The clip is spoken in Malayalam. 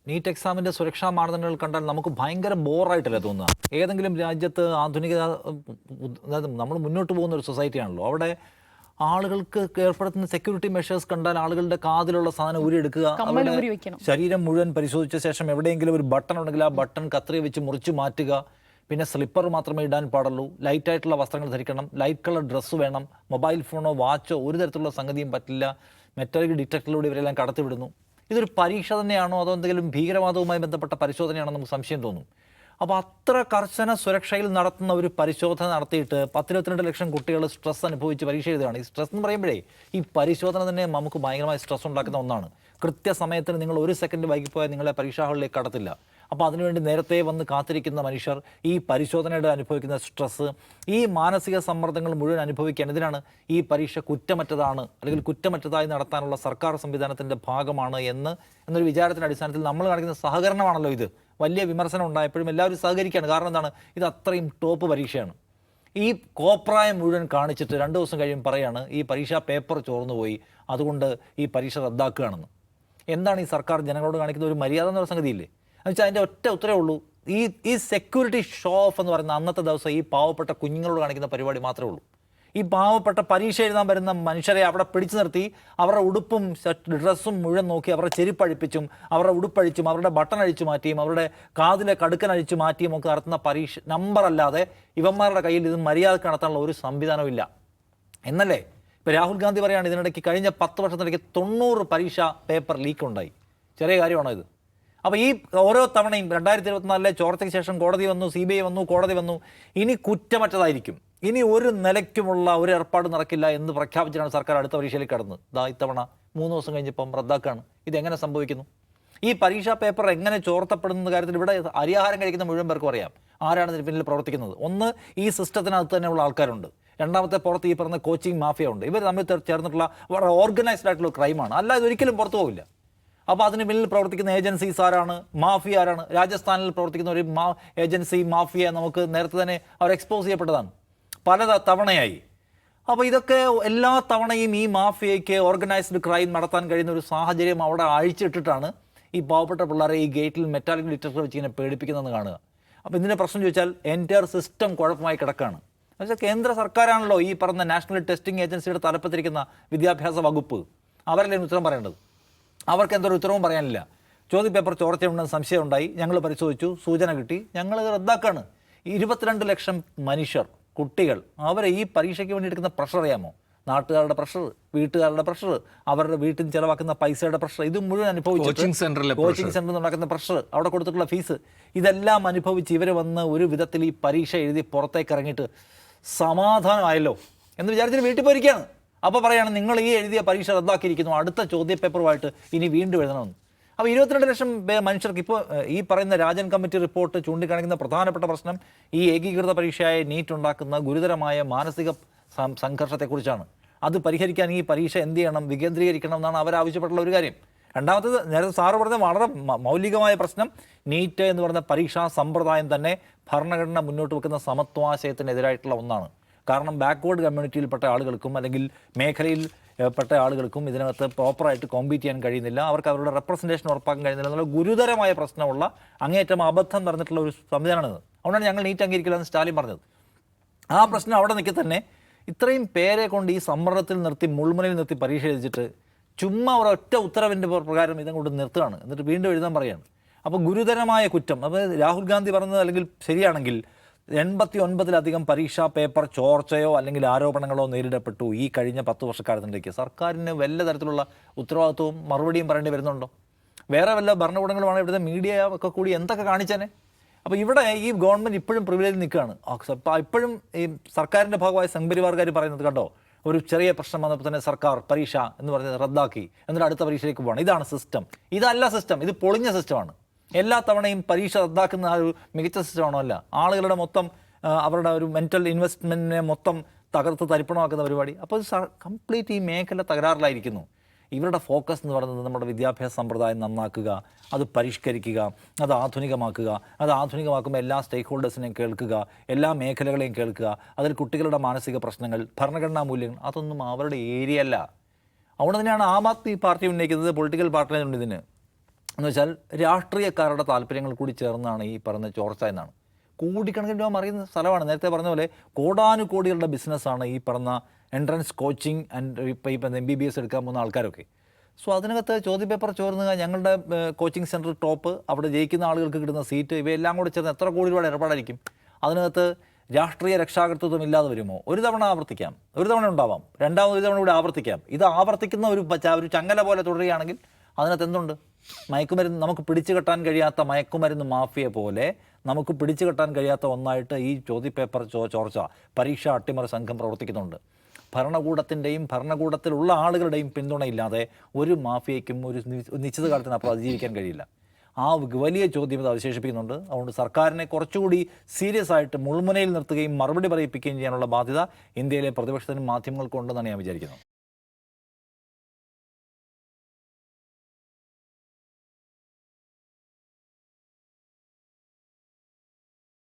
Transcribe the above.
നീറ്റ് എക്സാമിൻ്റെ സുരക്ഷാ മാനദണ്ഡങ്ങൾ കണ്ടാൽ നമുക്ക് ഭയങ്കര ബോറായിട്ടല്ലേ തോന്നുക. ഏതെങ്കിലും രാജ്യത്ത് ആധുനിക, അതായത് നമ്മൾ മുന്നോട്ട് പോകുന്ന ഒരു സൊസൈറ്റിയാണല്ലോ, അവിടെ ആളുകൾക്ക് ഏർപ്പെടുത്തുന്ന സെക്യൂരിറ്റി മെഷേഴ്സ് കണ്ടാൽ ആളുകളുടെ കാതിലുള്ള സാധനം ഊരിയെടുക്കുക, അവരുടെ ശരീരം മുഴുവൻ പരിശോധിച്ച ശേഷം എവിടെയെങ്കിലും ഒരു ബട്ടൺ ഉണ്ടെങ്കിൽ ആ ബട്ടൺ കത്രി വെച്ച് മുറിച്ച് മാറ്റുക, പിന്നെ സ്ലിപ്പർ മാത്രമേ ഇടാൻ പാടുള്ളൂ, ലൈറ്റായിട്ടുള്ള വസ്ത്രങ്ങൾ ധരിക്കണം, ലൈറ്റ് കളർ ഡ്രസ്സ് വേണം, മൊബൈൽ ഫോണോ വാച്ചോ ഒരു തരത്തിലുള്ള സംഗതിയും പറ്റില്ല, മെറ്റൽ ഡിറ്റക്ടറിലൂടെ ഇവരെല്ലാം കടത്തിവിടുന്നു. ഇതൊരു പരീക്ഷ തന്നെയാണോ അതോ എന്തെങ്കിലും ഭീകരവാദവുമായി ബന്ധപ്പെട്ട പരിശോധനയാണോ നമുക്ക് സംശയം തോന്നും. അപ്പോൾ അത്ര കർശന സുരക്ഷയിൽ നടത്തുന്ന ഒരു പരിശോധന നടത്തിയിട്ട് 10-22 ലക്ഷം കുട്ടികൾ സ്ട്രെസ് അനുഭവിച്ച് പരീക്ഷ എഴുതുകയാണ്. ഈ സ്ട്രെസ് എന്ന് പറയുമ്പോഴേ ഈ പരിശോധന തന്നെ നമുക്ക് ഭയങ്കരമായ സ്ട്രെസ് ഉണ്ടാക്കുന്ന ഒന്നാണ്. കൃത്യസമയത്തിന് നിങ്ങൾ 1 സെക്കൻഡ് വൈകിപ്പോയാൽ നിങ്ങളെ പരീക്ഷാ ഹാളിലേക്ക് കടത്തില്ല. അപ്പോൾ അതിനുവേണ്ടി നേരത്തെ വന്ന് കാത്തിരിക്കുന്ന മനുഷ്യർ ഈ പരിശോധനയുടെ അനുഭവിക്കുന്ന സ്ട്രെസ്സ്, ഈ മാനസിക സമ്മർദ്ദങ്ങൾ മുഴുവൻ അനുഭവിക്കാൻ ഇതിനാണ് ഈ പരീക്ഷ കുറ്റമറ്റതാണ് അല്ലെങ്കിൽ കുറ്റമറ്റതായി നടത്താനുള്ള സർക്കാർ സംവിധാനത്തിൻ്റെ ഭാഗമാണ് എന്നൊരു വിചാരത്തിൻ്റെ അടിസ്ഥാനത്തിൽ നമ്മൾ കാണിക്കുന്ന സഹകരണമാണല്ലോ ഇത്. വലിയ വിമർശനം ഉണ്ടായപ്പോഴും എല്ലാവരും സഹകരിക്കുകയാണ്. കാരണം എന്താണ്, ഇത് അത്രയും ടോപ്പ് പരീക്ഷയാണ്. ഈ കോപ്രായം മുഴുവൻ കാണിച്ചിട്ട് 2 ദിവസം കഴിയും പറയാണ് ഈ പരീക്ഷാ പേപ്പർ ചോർന്നു പോയി, അതുകൊണ്ട് ഈ പരീക്ഷ റദ്ദാക്കുകയാണെന്ന്. എന്താണ് ഈ സർക്കാർ ജനങ്ങളോട് കാണിക്കുന്ന ഒരു മര്യാദ എന്നുള്ള സംഗതിയില്ലേ? എന്നുവെച്ചാൽ അതിൻ്റെ ഒറ്റ ഉത്തരവേ ഉള്ളൂ, ഈ സെക്യൂരിറ്റി ഷോ ഓഫ് എന്ന് പറയുന്ന അന്നത്തെ ദിവസം ഈ പാവപ്പെട്ട കുഞ്ഞുങ്ങളോട് കാണിക്കുന്ന പരിപാടി മാത്രമേ ഉള്ളൂ. ഈ പാവപ്പെട്ട പരീക്ഷ എഴുതാൻ വരുന്ന മനുഷ്യരെ അവിടെ പിടിച്ചു നിർത്തി അവരുടെ ഉടുപ്പും ഡ്രസ്സും മുഴുവൻ നോക്കി അവരുടെ ചെരുപ്പഴിപ്പിച്ചും അവരുടെ ഉടുപ്പഴിച്ചും അവരുടെ ബട്ടൺ അഴിച്ചു മാറ്റിയും അവരുടെ കാതിലെ കടുക്കൻ അഴിച്ചു മാറ്റിയും ഒക്കെ നടത്തുന്ന പരീക്ഷ നമ്പർ അല്ലാതെ ഇവന്മാരുടെ കയ്യിൽ ഇത് മര്യാദക്ക് നടത്താനുള്ള ഒരു സംവിധാനവും ഇല്ല എന്നല്ലേ ഇപ്പോൾ രാഹുൽ ഗാന്ധി പറയുകയാണ്. ഇതിനിടയ്ക്ക് കഴിഞ്ഞ 10 വർഷത്തിനിടയ്ക്ക് 90 പരീക്ഷ പേപ്പർ ലീക്ക് ഉണ്ടായി. ചെറിയ കാര്യമാണോ ഇത്? അപ്പോൾ ഈ ഓരോ തവണയും 2024 ചോർച്ചയ്ക്ക് ശേഷം കോടതി വന്നു, CBI വന്നു, കോടതി വന്നു, ഇനി കുറ്റമറ്റതായിരിക്കും, ഇനി ഒരു നിലയ്ക്കുമുള്ള ഒരു ഏർപ്പാട് നടക്കില്ല എന്ന് പ്രഖ്യാപിച്ചിട്ടാണ് സർക്കാർ അടുത്ത പരീക്ഷയിലേക്ക് കടന്നത്. ഇത്തവണ 3 ദിവസം കഴിഞ്ഞപ്പം റദ്ദാക്കാണ്. ഇതെങ്ങനെ സംഭവിക്കുന്നു? ഈ പരീക്ഷാ പേപ്പർ എങ്ങനെ ചോർത്തപ്പെടുന്ന കാര്യത്തിൽ ഇവിടെ അരിയാഹാരം കഴിക്കുന്ന മുഴുവൻ പേർക്കും അറിയാം ആരാണ് ഇതിന് പിന്നിൽ പ്രവർത്തിക്കുന്നത്. ഒന്ന്, ഈ സിസ്റ്റത്തിനകത്ത് തന്നെയുള്ള ആൾക്കാരുണ്ട്. രണ്ടാമത്തെ, പുറത്ത് ഈ പറഞ്ഞ കോച്ചിങ് മാഫിയ ഉണ്ട്. ഇവർ തമ്മിൽ ചേർന്നിട്ടുള്ള വളരെ ഓർഗനൈസ്ഡ് ആയിട്ടുള്ള ക്രൈമാണ്. അല്ല, ഇതൊരിക്കലും പുറത്തു പോകില്ല. അപ്പോൾ അതിന് പിന്നിൽ പ്രവർത്തിക്കുന്ന ഏജൻസീസ് ആരാണ്, മാഫിയ ആരാണ്? രാജസ്ഥാനിൽ പ്രവർത്തിക്കുന്ന ഒരു ഏജൻസി മാഫിയ നമുക്ക് നേരത്തെ തന്നെ അവർ എക്സ്പോസ് ചെയ്യപ്പെട്ടതാണ് പല തവണയായി. അപ്പോൾ ഇതൊക്കെ എല്ലാ തവണയും ഈ മാഫിയയ്ക്ക് ഓർഗനൈസ്ഡ് ക്രൈം നടത്താൻ കഴിയുന്ന ഒരു സാഹചര്യം അവിടെ അഴിച്ചിട്ടിട്ടാണ് ഈ പാവപ്പെട്ട പിള്ളേരെ ഈ ഗേറ്റിൽ മെറ്റാലിക് ഡിറ്റക്ടർ വെച്ച് ഇങ്ങനെ പേടിപ്പിക്കുന്നതെന്ന് കാണുക. അപ്പോൾ ഇതിൻ്റെ പ്രശ്നം ചോദിച്ചാൽ എൻറ്റയർ സിസ്റ്റം കുഴപ്പമായി കിടക്കുകയാണ്. എന്നുവെച്ചാൽ കേന്ദ്ര സർക്കാരാണല്ലോ ഈ പറഞ്ഞ നാഷണൽ ടെസ്റ്റിംഗ് ഏജൻസിയുടെ തലപ്പത്തിരിക്കുന്ന വിദ്യാഭ്യാസ വകുപ്പ്. അവരല്ലേ ഉത്തരം പറയേണ്ടത്? അവർക്ക് എന്തൊരു ഉത്തരവും പറയാനില്ല. ചോദ്യപേപ്പർ ചോർച്ചയുണ്ടെന്ന് സംശയം ഉണ്ടായി, ഞങ്ങൾ പരിശോധിച്ചു, സൂചന കിട്ടി, ഞങ്ങൾ റദ്ദാക്കാണ്. 22 ലക്ഷം മനുഷ്യർ, കുട്ടികൾ, അവരെ ഈ പരീക്ഷയ്ക്ക് വേണ്ടി എടുക്കുന്ന പ്രഷർ അറിയാമോ? നാട്ടുകാരുടെ പ്രഷർ, വീട്ടുകാരുടെ പ്രഷർ, അവരുടെ വീട്ടിൽ ചിലവാക്കുന്ന പൈസയുടെ പ്രഷർ, ഇത് മുഴുവൻ അനുഭവിച്ചു. കോച്ചിങ് സെൻറ്ററിൽ നടക്കുന്ന പ്രഷർ, അവിടെ കൊടുത്തിട്ടുള്ള ഫീസ്, ഇതെല്ലാം അനുഭവിച്ച് ഇവർ വന്ന് ഒരു വിധത്തിൽ ഈ പരീക്ഷ എഴുതി പുറത്തേക്ക് ഇറങ്ങിയിട്ട് സമാധാനമായല്ലോ എന്ന് വിചാരിച്ചിട്ട് വീട്ടിൽ പോയിരിക്കുകയാണ്. അപ്പോൾ പറയുകയാണ് നിങ്ങൾ ഈ എഴുതിയ പരീക്ഷ റദ്ദാക്കിയിരിക്കുന്നു, അടുത്ത ചോദ്യപേപ്പറുമായിട്ട് ഇനി വീണ്ടും എഴുതണമെന്ന്. അപ്പോൾ 22 ലക്ഷം മനുഷ്യർക്ക് ഇപ്പോൾ ഈ പറയുന്ന രാജൻ കമ്മിറ്റി റിപ്പോർട്ട് ചൂണ്ടിക്കാണിക്കുന്ന പ്രധാനപ്പെട്ട പ്രശ്നം ഈ ഏകീകൃത പരീക്ഷയായ നീറ്റ് ഉണ്ടാക്കുന്ന ഗുരുതരമായ മാനസിക സംഘർഷത്തെക്കുറിച്ചാണ്. അത് പരിഹരിക്കാൻ ഈ പരീക്ഷ എന്ത് ചെയ്യണം, വികേന്ദ്രീകരിക്കണം എന്നാണ് അവരാവശ്യപ്പെട്ടുള്ള ഒരു കാര്യം. രണ്ടാമത്തേത്, നേരത്തെ സാറ് പറഞ്ഞ വളരെ മൗലികമായ പ്രശ്നം, നീറ്റ് എന്ന് പറയുന്ന പരീക്ഷാ സമ്പ്രദായം തന്നെ ഭരണഘടന മുന്നോട്ട് വെക്കുന്ന സമത്വാശയത്തിനെതിരായിട്ടുള്ള ഒന്നാണ്. കാരണം ബാക്ക്വേർഡ് കമ്മ്യൂണിറ്റിയിൽപ്പെട്ട ആളുകൾക്കും അല്ലെങ്കിൽ മേഖലയിൽ പെട്ട ആളുകൾക്കും ഇതിനകത്ത് പ്രോപ്പറായിട്ട് കോമ്പീറ്റ് ചെയ്യാൻ കഴിയുന്നില്ല, അവർക്ക് അവരുടെ റെപ്രസെൻറ്റേഷൻ ഉറപ്പാക്കാൻ കഴിയുന്നില്ല എന്നുള്ള ഗുരുതരമായ പ്രശ്നമുള്ള അങ്ങേയറ്റം അബദ്ധം നടന്നിട്ടുള്ള ഒരു സംവിധാനമാണിത്. അതുകൊണ്ടാണ് ഞങ്ങൾ നീറ്റ് അംഗീകരിക്കില്ല എന്ന് സ്റ്റാലിൻ പറഞ്ഞത്. ആ പ്രശ്നം അവിടെ നിൽക്കെ തന്നെ ഇത്രയും പേരെ കൊണ്ട് ഈ സമ്മർദ്ദത്തിൽ നിർത്തി മുൾമുനയിൽ നിർത്തി പരീക്ഷ എഴുതിച്ചിട്ട് ചുമ്മാ ഒരൊറ്റ ഉത്തരവിൻ്റെ പ്രകാരം ഇതും കൊണ്ട് നിർത്തുകയാണ്, എന്നിട്ട് വീണ്ടും എഴുതാൻ പറയുകയാണ്. അപ്പോൾ ഗുരുതരമായ കുറ്റം. അപ്പോൾ രാഹുൽ ഗാന്ധി പറഞ്ഞത് അല്ലെങ്കിൽ ശരിയാണെങ്കിൽ 89-ലധികം പരീക്ഷാ പേപ്പർ ചോർച്ചയോ അല്ലെങ്കിൽ ആരോപണങ്ങളോ നേരിടപ്പെട്ടു ഈ കഴിഞ്ഞ 10 വർഷക്കാലത്തിലേക്ക്. സർക്കാരിന് വല്ല തരത്തിലുള്ള ഉത്തരവാദിത്വവും മറുപടിയും പറയേണ്ടി വരുന്നുണ്ടോ? വേറെ വല്ല ഭരണകൂടങ്ങളുമാണ് ഇവിടുത്തെ മീഡിയ ഒക്കെ കൂടി എന്തൊക്കെ കാണിച്ചേനെ? അപ്പോൾ ഇവിടെ ഈ ഗവൺമെൻറ് ഇപ്പോഴും പ്രിവിലേജിൽ നിൽക്കുകയാണ്. ഇപ്പോഴും ഈ സർക്കാരിൻ്റെ ഭാഗമായ സംഘപരിവാർക്കാർ പറയുന്നത് കണ്ടോ, ഒരു ചെറിയ പ്രശ്നം വന്നപ്പോൾ തന്നെ സർക്കാർ പരീക്ഷ എന്ന് പറഞ്ഞത് റദ്ദാക്കി, എന്നിട്ട് അടുത്ത പരീക്ഷയിലേക്ക് പോകണം. ഇതാണ് സിസ്റ്റം. ഇതല്ല സിസ്റ്റം, ഇത് പൊളിഞ്ഞ സിസ്റ്റമാണ്. എല്ലാ തവണയും പരീക്ഷ റദ്ദാക്കുന്ന ആ ഒരു മികച്ച സിസ്റ്റമാണോ? അല്ല, ആളുകളുടെ മൊത്തം അവരുടെ ഒരു മെൻ്റൽ ഇൻവെസ്റ്റ്മെൻറ്റിനെ മൊത്തം തകർത്ത് തരിപ്പണമാക്കുന്ന പരിപാടി. അപ്പോൾ കംപ്ലീറ്റ് ഈ മേഖല തകരാറിലായിരിക്കുന്നു. ഇവരുടെ ഫോക്കസ് എന്ന് പറയുന്നത് നമ്മുടെ വിദ്യാഭ്യാസ സമ്പ്രദായം നന്നാക്കുക, അത് പരിഷ്കരിക്കുക, അത് ആധുനികമാക്കുക, അത് ആധുനികമാക്കുമ്പോൾ എല്ലാ സ്റ്റേക്ക് ഹോൾഡേഴ്സിനെയും കേൾക്കുക, എല്ലാ മേഖലകളെയും കേൾക്കുക, അതിൽ കുട്ടികളുടെ മാനസിക പ്രശ്നങ്ങൾ, ഭരണഘടനാ മൂല്യങ്ങൾ, അതൊന്നും അവരുടെ ഏരിയ അല്ല. അതുകൊണ്ട് തന്നെയാണ് ആം ആദ്മി പാർട്ടി ഉന്നയിക്കുന്നത്, പൊളിറ്റിക്കൽ പാർട്ടികളുണ്ട് ഇതിന്. എന്ന് വെച്ചാൽ രാഷ്ട്രീയക്കാരുടെ താല്പര്യങ്ങൾ കൂടി ചേർന്നാണ് ഈ പറയുന്ന ചോർച്ച എന്നാണ്. കോടിക്കണക്കിന് രൂപ മറിയുന്ന സ്ഥലമാണ്. നേരത്തെ പറഞ്ഞ പോലെ കോടാനുകോടികളുടെ ബിസിനസ്സാണ് ഈ പറഞ്ഞ എൻട്രൻസ് കോച്ചിങ് ആൻഡ് ഇപ്പം MBBS എടുക്കാൻ പോകുന്ന ആൾക്കാരൊക്കെ. സോ അതിനകത്ത് ചോദ്യപേപ്പർ ചോർന്നുക, ഞങ്ങളുടെ കോച്ചിങ് സെൻറ്റർ ടോപ്പ്, അവിടെ ജയിക്കുന്ന ആളുകൾക്ക് കിട്ടുന്ന സീറ്റ്, ഇവയെല്ലാം കൂടി ചേർന്ന് എത്ര കോടി രൂപയുടെ ഏർപ്പാടായിരിക്കും. അതിനകത്ത് രാഷ്ട്രീയ രക്ഷാകർതൃത്വം ഇല്ലാതെ വരുമോ? ഒരു തവണ ആവർത്തിക്കാം, ഒരു തവണ ഉണ്ടാവാം, രണ്ടാമത് തവണ കൂടി ആവർത്തിക്കാം. ഇത് ആവർത്തിക്കുന്ന ഒരു ചങ്ങല പോലെ തുടരുകയാണെങ്കിൽ അതിനകത്ത് എന്തുണ്ട്? മയക്കുമരുന്ന്, നമുക്ക് പിടിച്ചു കെട്ടാൻ കഴിയാത്ത മയക്കുമരുന്ന് മാഫിയ പോലെ നമുക്ക് പിടിച്ചു കെട്ടാൻ കഴിയാത്ത ഒന്നായിട്ട് ഈ ചോദ്യപേപ്പർ ചോർച്ച, പരീക്ഷാ അട്ടിമറി സംഘം പ്രവർത്തിക്കുന്നുണ്ട്. ഭരണകൂടത്തിൻ്റെയും ഭരണകൂടത്തിലുള്ള ആളുകളുടെയും പിന്തുണയില്ലാതെ ഒരു മാഫിയയ്ക്കും ഒരു നിശ്ചിത കാലത്തിനപ്പുറം അതിജീവിക്കാൻ കഴിയില്ല. ആ വലിയ ചോദ്യം ഇത് അവശേഷിപ്പിക്കുന്നുണ്ട്. അതുകൊണ്ട് സർക്കാരിനെ കുറച്ചുകൂടി സീരിയസ് ആയിട്ട് മുൾമുനയിൽ നിർത്തുകയും മറുപടി പറയിപ്പിക്കുകയും ചെയ്യാനുള്ള ബാധ്യത ഇന്ത്യയിലെ പ്രതിപക്ഷത്തിനും മാധ്യമങ്ങൾക്കും ഉണ്ടെന്നാണ് ഞാൻ വിചാരിക്കുന്നത്.